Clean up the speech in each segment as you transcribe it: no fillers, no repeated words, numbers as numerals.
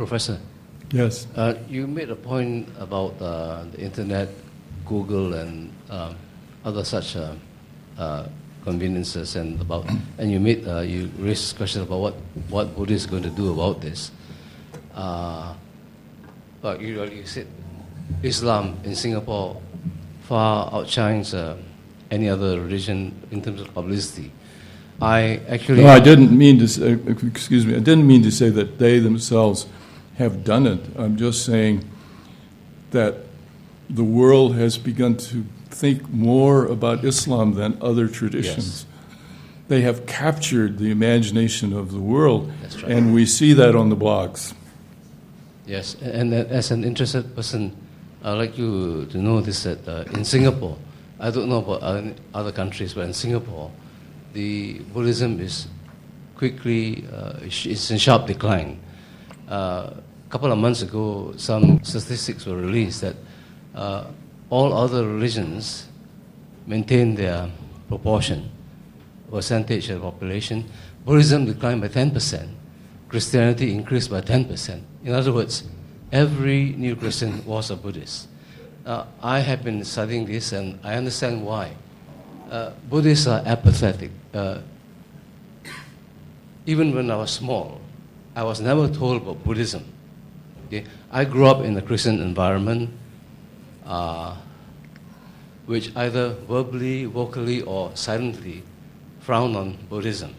Professor. Yes. You made a point about the internet, Google, and other such conveniences, and you raised this question about what Buddha is going to do about this. But you said Islam in Singapore far outshines any other religion in terms of publicity. I didn't mean to say, excuse me, I didn't mean to say that they themselves have done it. I'm just saying that the world has begun to think more about Islam than other traditions. Yes. They have captured the imagination of the world, that's right. And we see that on the blogs. Yes, and as an interested person, I'd like you to know this, that in Singapore, I don't know about other countries, but in Singapore, the Buddhism is quickly, it's in sharp decline. A couple of months ago, some statistics were released that all other religions maintain their percentage of the population. Buddhism declined by 10%. Christianity increased by 10%. In other words, every new Christian was a Buddhist. I have been studying this, and I understand why. Buddhists are apathetic. Even when I was small, I was never told about Buddhism. Okay? I grew up in a Christian environment, which either verbally, vocally, or silently frowned on Buddhism.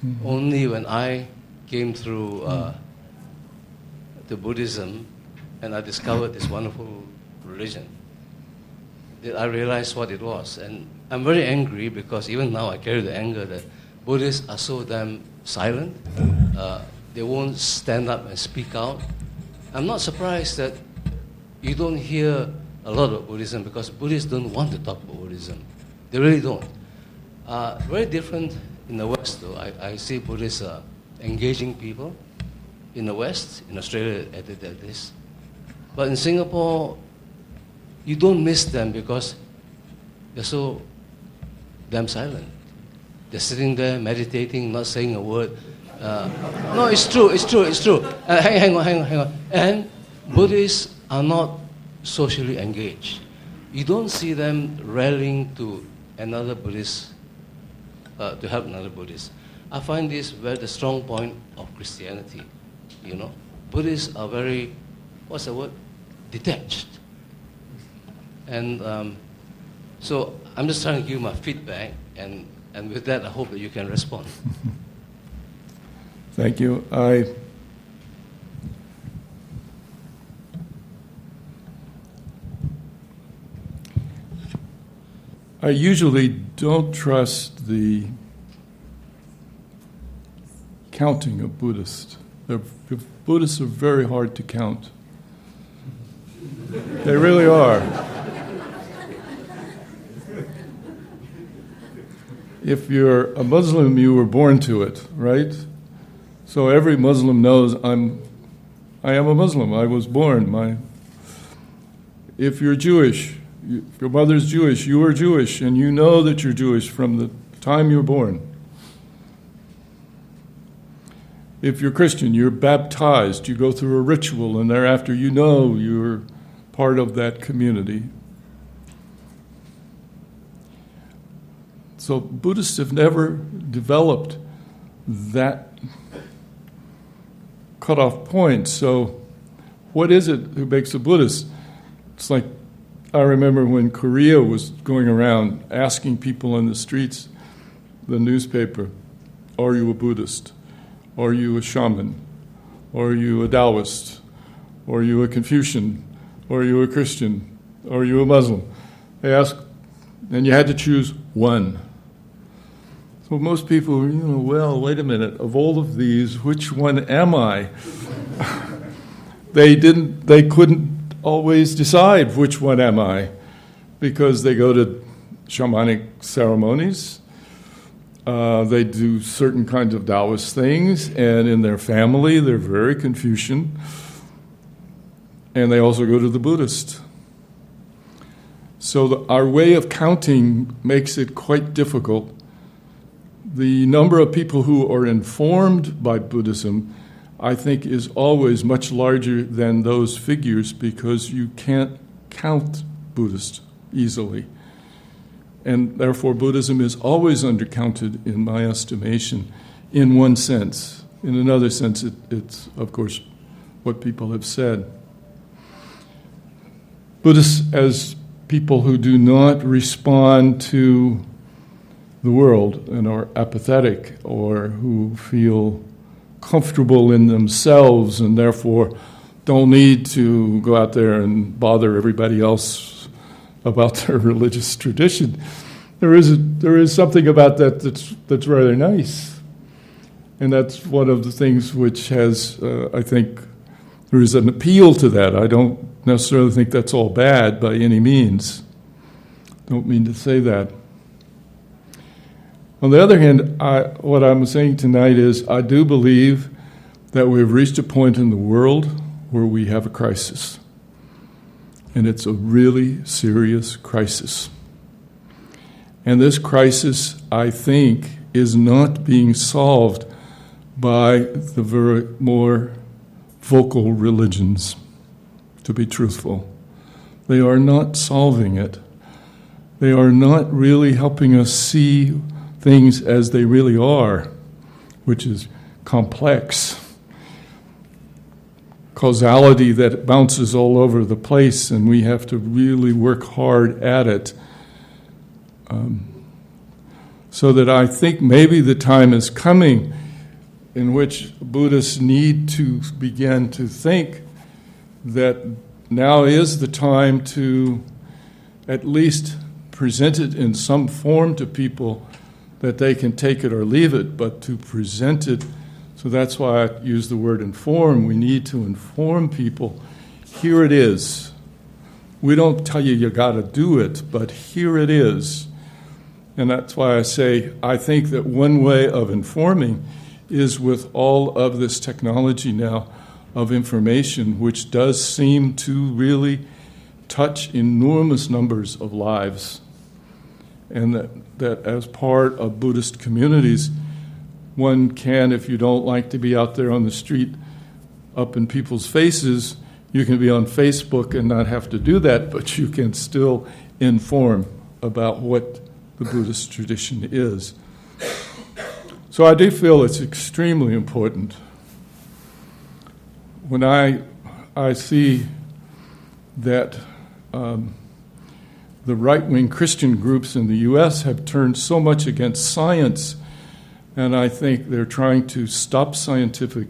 Mm-hmm. Only when I came through the Buddhism and I discovered this wonderful religion did I realize what it was. And I'm very angry because even now I carry the anger that Buddhists are so damn silent. They won't stand up and speak out. I'm not surprised that you don't hear a lot of Buddhism because Buddhists don't want to talk about Buddhism. They really don't. Very different in the West, though. I see Buddhists engaging people in the West, in Australia at this. But in Singapore, you don't miss them because they're so damn silent. They're sitting there meditating, not saying a word. No, it's true. Hang on. And Buddhists are not socially engaged. You don't see them rallying to another Buddhist, to help another Buddhist. I find this very the strong point of Christianity. You know, Buddhists are very, what's the word? Detached. And so I'm just trying to give you my feedback, and with that, I hope that you can respond. Thank you. I usually don't trust the counting of Buddhists. Buddhists are very hard to count. They really are. If you're a Muslim, you were born to it, right? So every Muslim knows I am a Muslim. I was born. If you're Jewish, if your mother's Jewish, you are Jewish, and you know that you're Jewish from the time you're born. If you're Christian, you're baptized, you go through a ritual, and thereafter you know you're part of that community. So Buddhists have never developed that cutoff point. So what is it who makes a Buddhist? It's like I remember when Korea was going around asking people in the streets, the newspaper, are you a Buddhist? Are you a shaman? Are you a Taoist? Are you a Confucian? Are you a Christian? Are you a Muslim? They asked, and you had to choose one. So most people were, well, wait a minute, of all of these, which one am I? They couldn't always decide which one am I, because they go to shamanic ceremonies, they do certain kinds of Taoist things, and in their family they're very Confucian, and they also go to the Buddhist. So our way of counting makes it quite difficult. The number of people who are informed by Buddhism I think is always much larger than those figures because you can't count Buddhists easily. And therefore, Buddhism is always undercounted in my estimation in one sense. In another sense, it's, of course, what people have said. Buddhists, as people who do not respond to the world and are apathetic or who feel comfortable in themselves and therefore don't need to go out there and bother everybody else about their religious tradition. There is something about that that's rather nice. And that's one of the things which has, I think, there is an appeal to that. I don't necessarily think that's all bad by any means. Don't mean to say that. On the other hand, what I'm saying tonight is I do believe that we've reached a point in the world where we have a crisis. And it's a really serious crisis. And this crisis, I think, is not being solved by the very more vocal religions, to be truthful. They are not solving it. They are not really helping us see things as they really are, which is complex. Causality that bounces all over the place, and we have to really work hard at it. So that I think maybe the time is coming in which Buddhists need to begin to think that now is the time to at least present it in some form to people that they can take it or leave it, but to present it. So that's why I use the word inform. We need to inform people. Here it is. We don't tell you got to do it, but here it is. And that's why I say I think that one way of informing is with all of this technology now of information, which does seem to really touch enormous numbers of lives. And that as part of Buddhist communities, one can, if you don't like to be out there on the street up in people's faces, you can be on Facebook and not have to do that, but you can still inform about what the Buddhist tradition is. So I do feel it's extremely important. When I see that the right-wing Christian groups in the U.S. have turned so much against science, and I think they're trying to stop scientific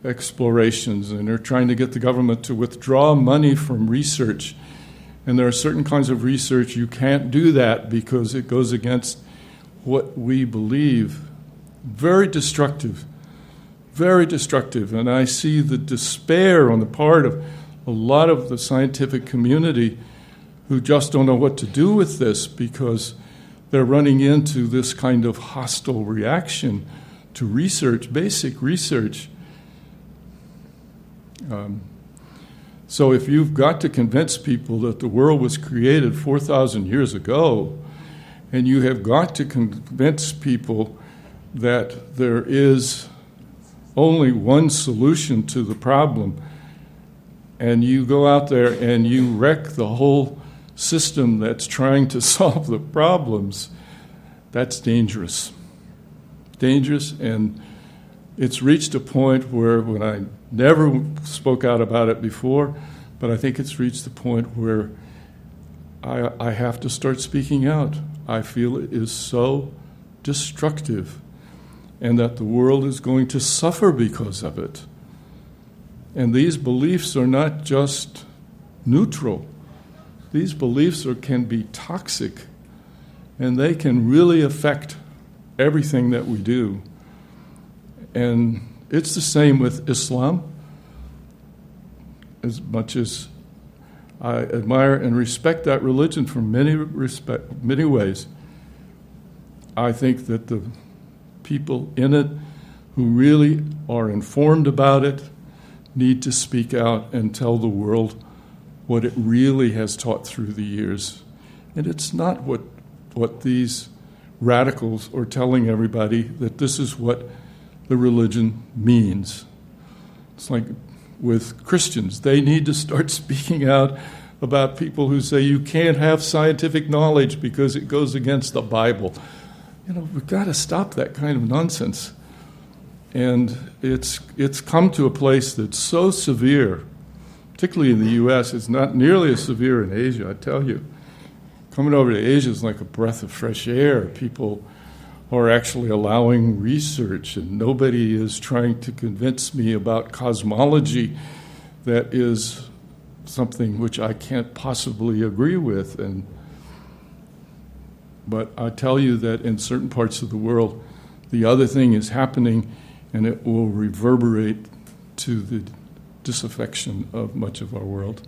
explorations, and they're trying to get the government to withdraw money from research. And there are certain kinds of research you can't do that because it goes against what we believe. Very destructive, very destructive. And I see the despair on the part of a lot of the scientific community who just don't know what to do with this because they're running into this kind of hostile reaction to research, basic research. So if you've got to convince people that the world was created 4,000 years ago, and you have got to convince people that there is only one solution to the problem, and you go out there and you wreck the whole system that's trying to solve the problems, that's dangerous. Dangerous, and it's reached a point where, when I never spoke out about it before, but I think it's reached the point where I have to start speaking out. I feel it is so destructive, and that the world is going to suffer because of it. And these beliefs are not just neutral. These beliefs can be toxic, and they can really affect everything that we do. And it's the same with Islam. As much as I admire and respect that religion for many ways, I think that the people in it who really are informed about it need to speak out and tell the world what it really has taught through the years. And it's not what these radicals are telling everybody, that this is what the religion means. It's like with Christians. They need to start speaking out about people who say you can't have scientific knowledge because it goes against the Bible. We've got to stop that kind of nonsense. And it's come to a place that's so severe, particularly in the U.S. It's not nearly as severe in Asia, I tell you. Coming over to Asia is like a breath of fresh air. People are actually allowing research, and nobody is trying to convince me about cosmology that is something which I can't possibly agree with. But I tell you that in certain parts of the world, the other thing is happening, and it will reverberate to the disaffection of much of our world.